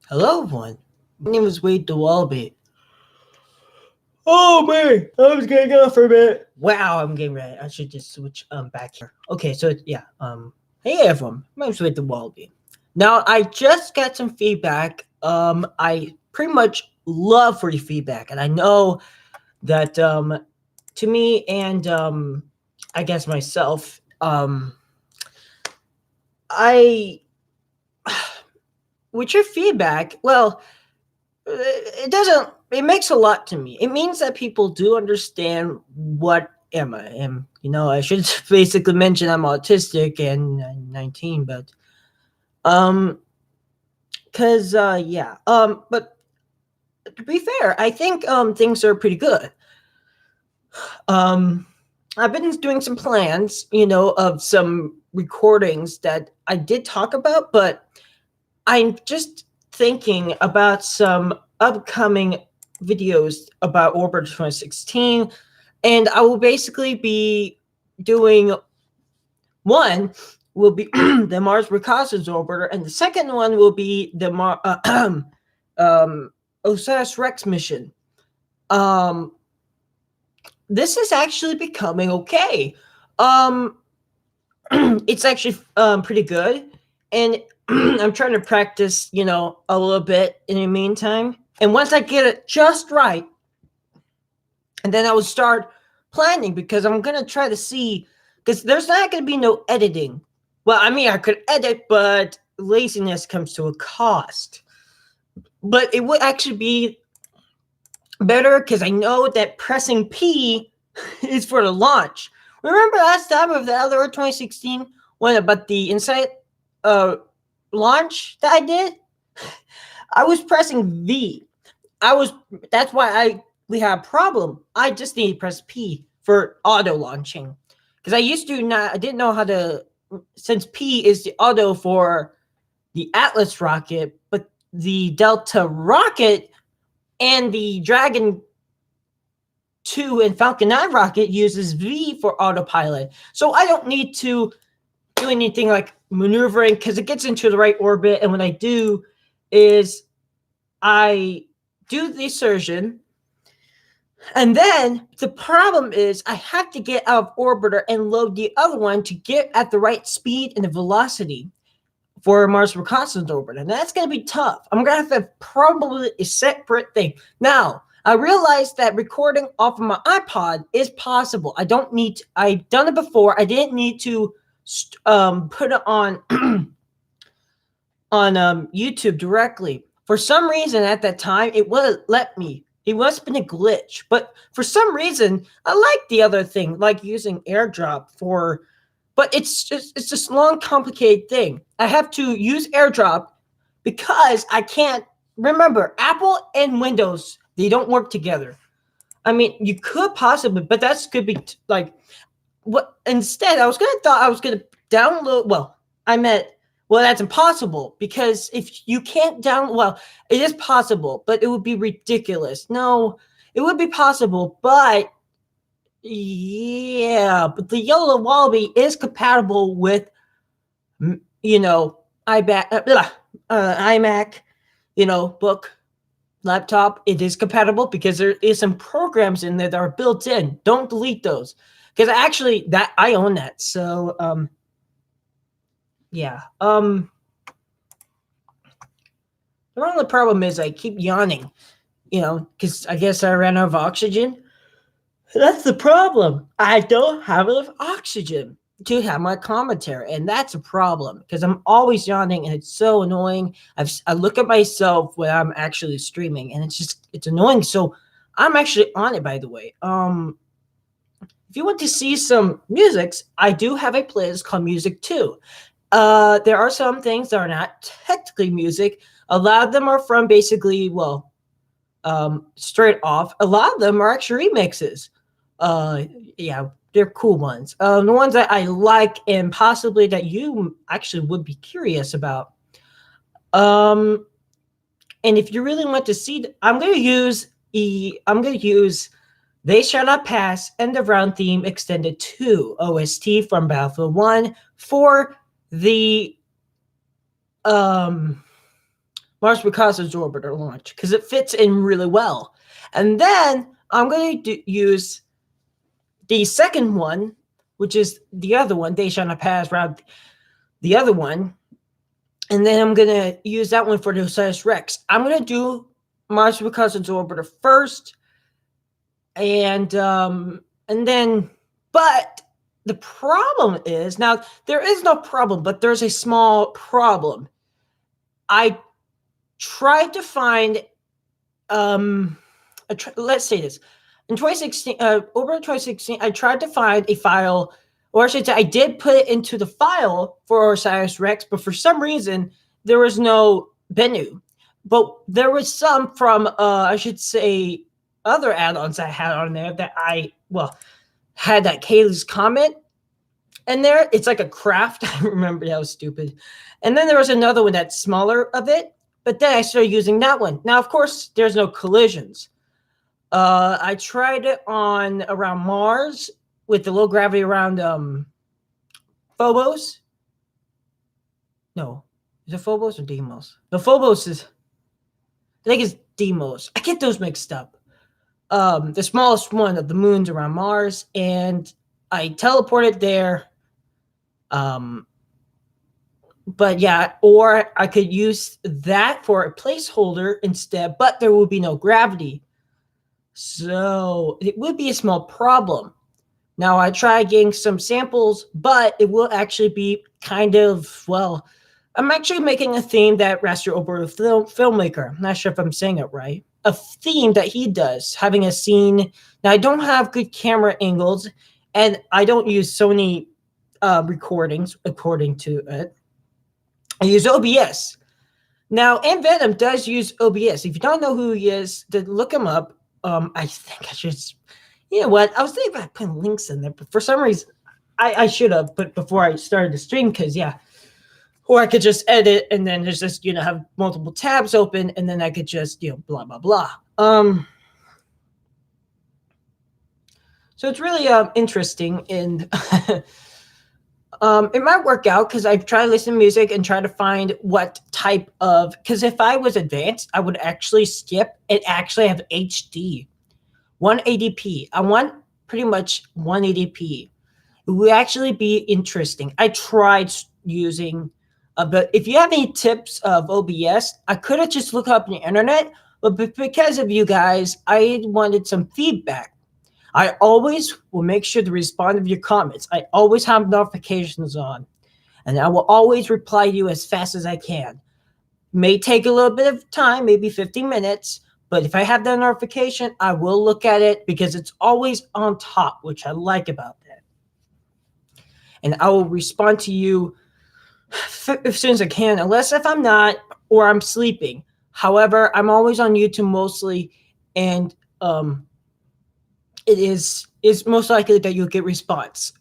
Hello, everyone. My name is Wade DeWalby. Oh man, I was getting off for a minute. Wow, I'm getting ready. I should just switch back here. Okay, so yeah, hey everyone, my name's Wade DeWalby. Now I just got some feedback. I pretty much love for the feedback, and I know that to me and I guess myself, I with your feedback, well, it makes a lot to me. It means that people do understand what am I am. I should basically mention I'm autistic and I'm 19, but um cuz yeah. But to be fair, I think things are pretty good. Um I've been doing some plans, of some recordings that I did talk about, but I'm just thinking about some upcoming videos about Orbiter 2016, and I will basically be doing one will be the Mars Reconnaissance Orbiter, and the second one will be the OSIRIS Rex mission. Um, this is actually becoming okay. Um, it's actually pretty good, and I'm trying to practice, a little bit in the meantime. And once I get it just right, and then I will start planning because I'm gonna try to see because there's not gonna be no editing. Well, I mean, I could edit, but laziness comes to a cost. But it would actually be better because I know that pressing P is for the launch. Remember last time of the other 2016 when about the Insight uh launch that I did? I was pressing V. I was that's why we had a problem. I just need to press P for auto launching. Because I didn't know how to since P is the auto for the Atlas rocket, but the Delta rocket and the Dragon 2 and Falcon 9 rocket uses V for autopilot. So I don't need to do anything like maneuvering because it gets into the right orbit. And what I do is I do the insertion. And then the problem is I have to get out of orbiter and load the other one to get at the right speed and the velocity for Mars Reconnaissance Orbiter. And that's going to be tough. I'm going to have probably a separate thing. Now, I realized that recording off of my iPod is possible. I've done it before. I didn't need to put it on on YouTube directly. For some reason at that time, it wouldn't let me. It must have been a glitch. But for some reason, I like the other thing, like using AirDrop for. But it's just a long, complicated thing. I have to use AirDrop because I can't remember Apple and Windows. They don't work together. I mean, you could possibly, but that's could be like what. Instead, I was gonna download. Well, that's impossible because if you can't well, it is possible, but it would be ridiculous. No, it would be possible, but yeah, but the Yellow Wallaby is compatible with, iMac, book, laptop. It is compatible because there is some programs in there that are built in. Don't delete those because actually that I own that. So yeah. The only problem is I keep yawning, because I guess I ran out of oxygen. That's the problem. I don't have enough oxygen to have my commentary, and that's a problem because I'm always yawning, and it's so annoying. I look at myself when I'm actually streaming, and it's annoying. So I'm actually on it, by the way. If you want to see some musics, I do have a playlist called Music 2. There are some things that are not technically music. A lot of them are from basically, straight off. A lot of them are actually remixes. Yeah, they're cool ones. The ones that I like and possibly that you actually would be curious about. And if you really want to see, I'm gonna use They Shall Not Pass End of Round Theme Extended 2 OST from Battlefield 1 for the Mars Picasso's orbiter launch, because it fits in really well. And then I'm going to use the second one, which is the other one, Desjardins Pass route, the other one. And then I'm going to use that one for the OSIRIS-REx. I'm going to do Mars Picasso's orbiter first. And then, but the problem is, now there is no problem, but there's a small problem. I tried to find, let's say this. In 2016, over 2016, I tried to find a file, or I should say, I did put it into the file for OSIRIS-REx, but for some reason, there was no Bennu. But there was some from, I should say, other add-ons I had on there that had that Kaylee's Comet in there. It's like a craft. I remember that was stupid. And then there was another one that's smaller of it, but then I started using that one. Now, of course, there's no collisions. I tried it on around Mars with the low gravity around Phobos. No, is it Phobos or Deimos? No, Phobos is, I think it's Deimos. I get those mixed up. The smallest one of the moons around Mars, and I teleported there. But yeah, or I could use that for a placeholder instead, but there would be no gravity. So it would be a small problem. Now I tried getting some samples, but it will actually be kind of, I'm actually making a theme that Raster Ober, filmmaker, I'm not sure if I'm saying it right, a theme that he does, having a scene. Now I don't have good camera angles, and I don't use Sony recordings according to it. I use OBS. Now, and Venom does use OBS. If you don't know who he is, then look him up. I think I should, you know what? I was thinking about putting links in there, but for some reason, I should have put before I started the stream, because, yeah. Or I could just edit, and then there's just, have multiple tabs open, and then I could just, blah, blah, blah. So it's really interesting, and it might work out, because I've tried to listen to music and try to find what type of, because if I was advanced, I would actually skip and actually have HD, 180p. I want pretty much 180p. It would actually be interesting. I tried using, but if you have any tips of OBS, I could have just looked up on the internet, but because of you guys, I wanted some feedback. I always will make sure to respond to your comments. I always have notifications on, and I will always reply to you as fast as I can. May take a little bit of time, maybe 15 minutes, but if I have that notification, I will look at it, because it's always on top, which I like about that. And I will respond to you as soon as I can, unless if I'm not or I'm sleeping. However, I'm always on YouTube mostly, and it is most likely that you'll get response.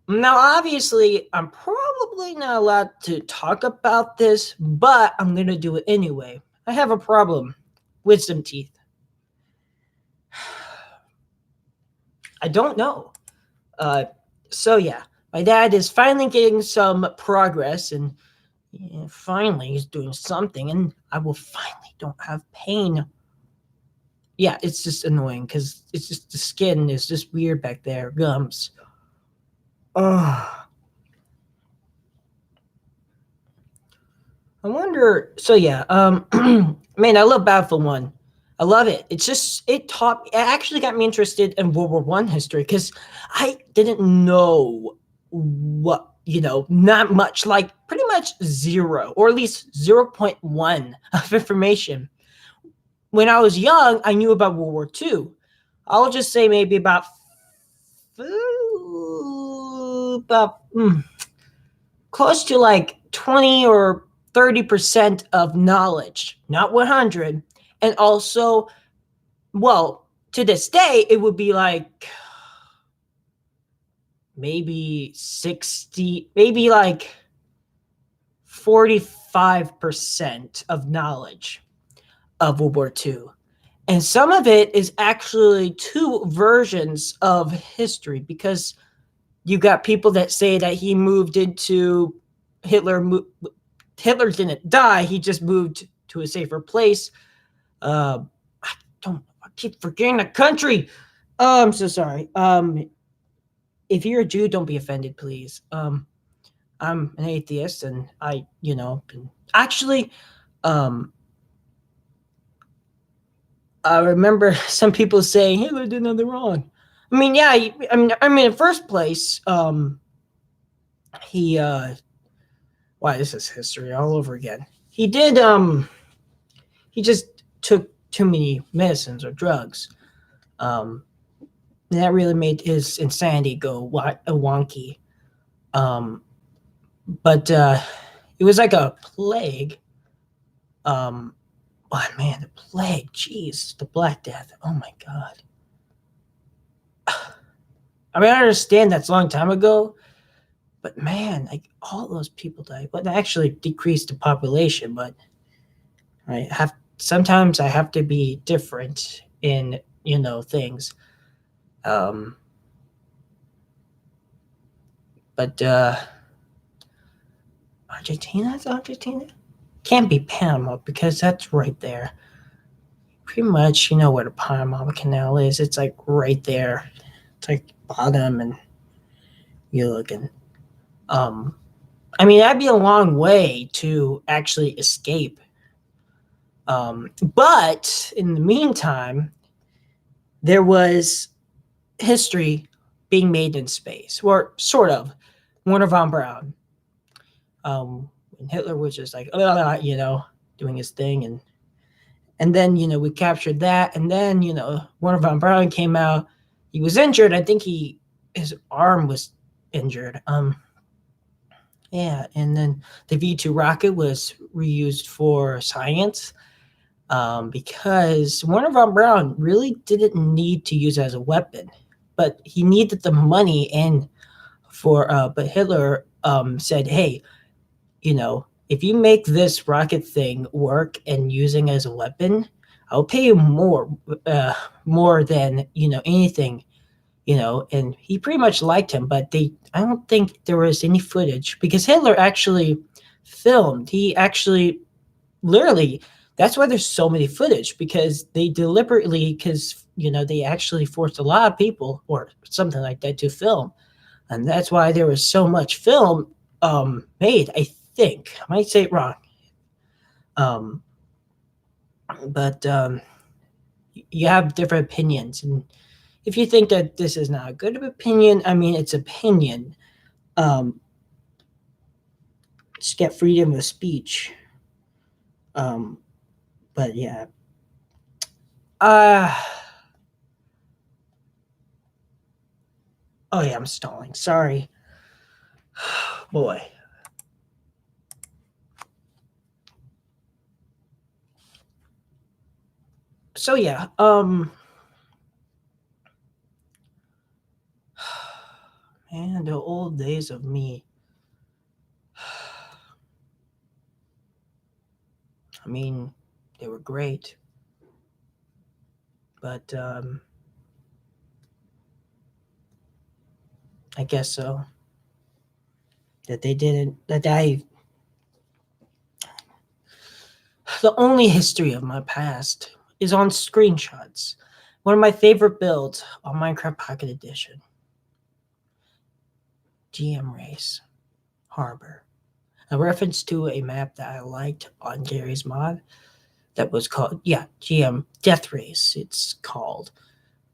Now, obviously, I'm probably not allowed to talk about this, but I'm going to do it anyway. I have a problem. Wisdom teeth. I don't know. So, yeah, my dad is finally getting some progress, and finally he's doing something, and I will finally don't have pain. Yeah, it's just annoying, because it's just the skin is just weird back there. Gums. I wonder. So yeah, man, I love Battlefield 1. I love it. It's just it actually got me interested in World War I history, because I didn't know what, not much, like pretty much zero, or at least 0.1 of information. When I was young, I knew about World War II. I'll just say maybe about close to like 20 or 30% of knowledge, not 100. And also, to this day, it would be like maybe 60, maybe like 45% of knowledge of World War II. And some of it is actually two versions of history, because You got people that say that he moved into Hitler. Hitler didn't die; he just moved to a safer place. I don't. I keep forgetting the country. I'm so sorry. If you're a Jew, don't be offended, please. I'm an atheist, and actually, um, I remember some people saying Hitler did nothing wrong. I mean, yeah. In the first place, he. Why this is history all over again. He did. He just took too many medicines or drugs. Um, and that really made his insanity go wonky. Um, but it was like a plague. Oh man, the plague. Jeez, the Black Death. Oh my god. I mean, I understand that's a long time ago, but man, like all those people died. But that actually decreased the population. But sometimes I have to be different in things. Um, but Argentina can't be Panama because that's right there. Pretty much, you know where the Panama Canal is. It's like right there. It's like bottom, and you're looking. I mean, that'd be a long way to actually escape. But in the meantime, there was history being made in space, or sort of. Wernher von Braun. And Hitler was just like, doing his thing, and then we captured that, and then Wernher von Braun came out. He was injured. I think his arm was injured. Yeah, and then the V2 rocket was reused for science, because Wernher von Braun really didn't need to use it as a weapon, but he needed the money, and but Hitler said, hey, if you make this rocket thing work and using it as a weapon, I'll pay you more than anything. And he pretty much liked him, but I don't think there was any footage, because Hitler actually filmed. He actually, literally, that's why there's so many footage, because they deliberately, they actually forced a lot of people or something like that to film. And that's why there was so much film made, I think. I might say it wrong. But you have different opinions, and if you think that this is not a good opinion, I mean, it's opinion. Just get freedom of speech. But yeah. Oh yeah, I'm stalling. Sorry. Boy. So yeah, man, the old days of me. I mean, they were great. But I guess so. That they didn't, the only history of my past is on screenshots. One of my favorite builds on Minecraft Pocket Edition. GM Race Harbor. A reference to a map that I liked on Gary's mod that was called, GM Death Race, it's called.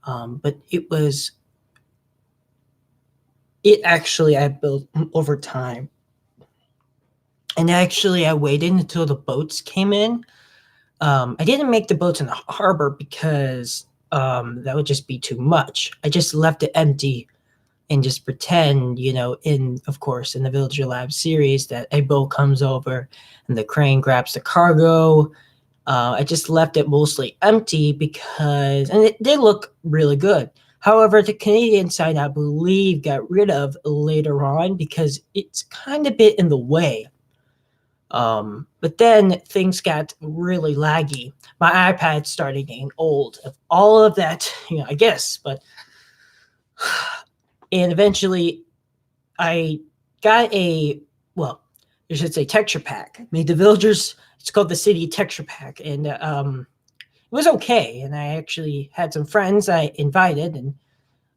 But it actually I built over time. And actually I waited until the boats came in. I didn't make the boats in the harbor because that would just be too much. I just left it empty and just pretend, of course, in the Villager Lab series, that a boat comes over and the crane grabs the cargo. I just left it mostly empty because, and it did look really good. However, the Canadian side, I believe, got rid of later on because it's kind of bit in the way. But then things got really laggy. My iPad started getting old. All of that, I guess, but and eventually I got well, you should say texture pack. Made the villagers. It's called the city texture pack, and it was okay. And I actually had some friends I invited,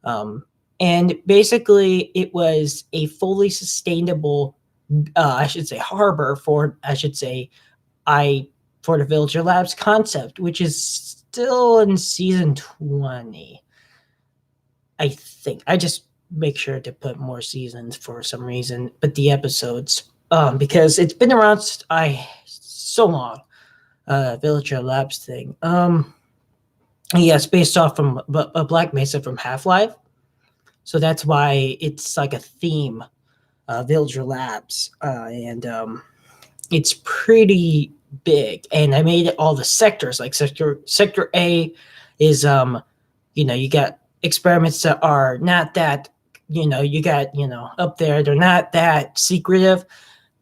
um, and basically it was a fully sustainable, I should say, harbor for I for the Villager Labs concept, which is still in season 20. I think I just make sure to put more seasons for some reason, but the episodes, because it's been around so long. Villager Labs thing. Yes, based off from Black Mesa from Half Life, so that's why it's like a theme, Villager Labs, and it's pretty big. And I made it all the sectors, like sector A is you got experiments that are not that, you got, up there, they're not that secretive.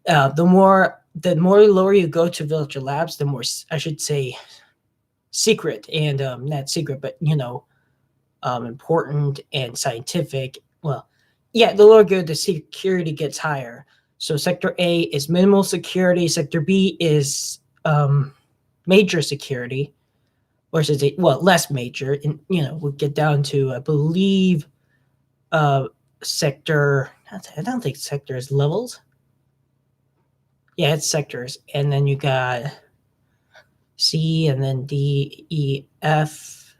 The more lower you go to Villager Labs, the more, I should say, secret, and not secret, but important and scientific. Well, yeah, the lower you go, the security gets higher. So sector A is minimal security. Sector B is major security, or should I say, well, less major. And we'll get down to, I believe, sector. I don't think sector is levels. Yeah, it's sectors, and then you got C, and then D, E, F.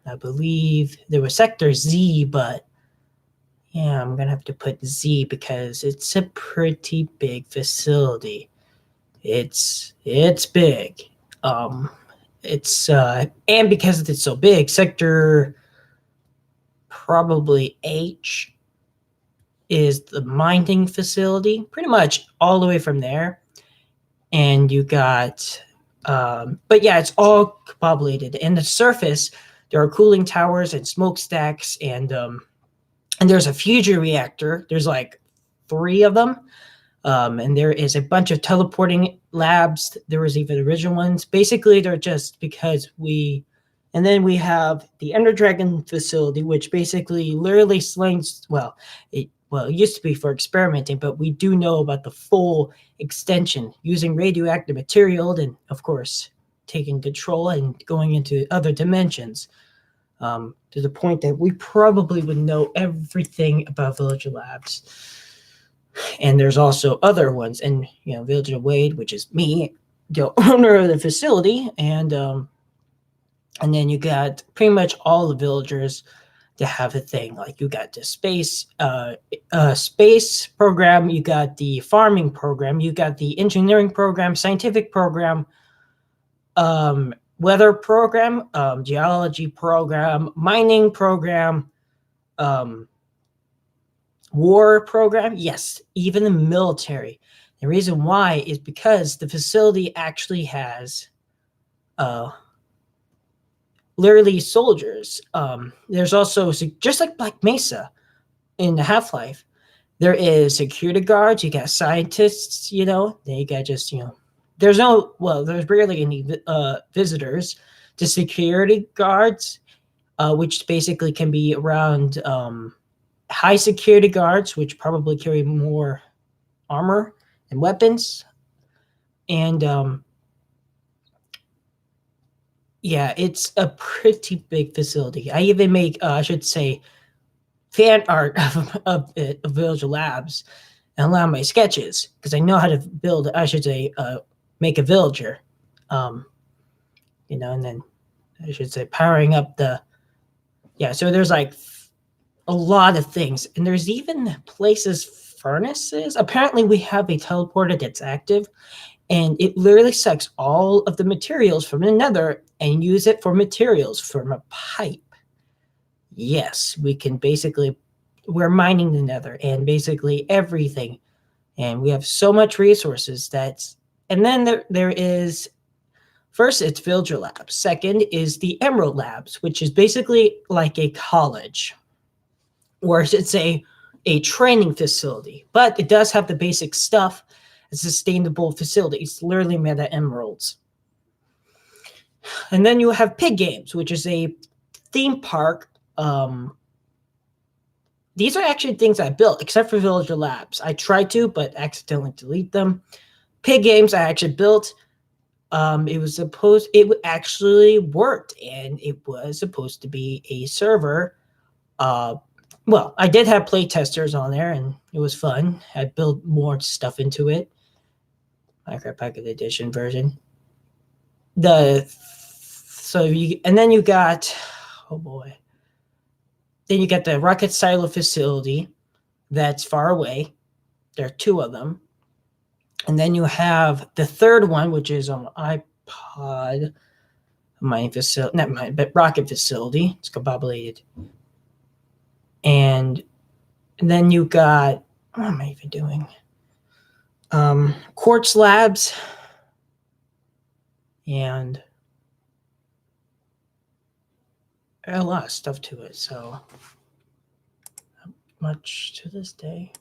I believe there was sector Z, but yeah, I'm gonna have to put Z because it's a pretty big facility. It's big. It's and because it's so big, sector probably H is the mining facility, pretty much all the way from there. And you got, but yeah, it's all populated. And the surface, there are cooling towers and smokestacks, and there's a fusion reactor. There's like 3 of them. And there is a bunch of teleporting labs. There was even original ones. Basically, they're just because and then we have the Ender Dragon facility, which basically literally slings. It used to be for experimenting, but we do know about the full extension using radioactive material, and of course, taking control and going into other dimensions. To the point that we probably would know everything about Villager Labs. And there's also other ones, and Villager Wade, which is me, the owner of the facility, and then you got pretty much all the villagers to have a thing. Like you got the space program, you got the farming program, you got the engineering program, scientific program, weather program, geology program, mining program, war program. Yes, even the military. The reason why is because the facility actually has literally soldiers. There's also, just like Black Mesa in Half-Life, there is security guards, you got scientists, then you got just, there's rarely any visitors. The security guards, which basically can be around high security guards, which probably carry more armor and weapons. And yeah, it's a pretty big facility. I even make, I should say, fan art of Villager Labs and a lot of my sketches, because I know how to build, I should say, make a villager. And then I should say powering up so there's like a lot of things. And there's even places, furnaces. Apparently we have a teleporter that's active, and it literally sucks all of the materials from the nether and use it for materials from a pipe. Yes, we're mining the nether and basically everything. And we have so much resources and then there is, first it's Villager Labs. Second is the Emerald Labs, which is basically like a college, or I should say a training facility, but it does have the basic stuff. A sustainable facility. It's literally made of emeralds. And then you have Pig Games, which is a theme park these are actually things I built, except for Villager Labs. I tried to, but accidentally delete them. Pig Games I actually built. It actually worked, and it was supposed to be a server. Well, I did have play testers on there, and it was fun. I built more stuff into it. Minecraft Pocket Edition version. And then you got, oh boy, then you got the rocket silo facility that's far away. There are two of them. And then you have the third one, which is on iPod mining facility, not mine, but rocket facility. It's combobulated. And then you got, what am I even doing? Quartz Labs and a lot of stuff to it. So not much to this day.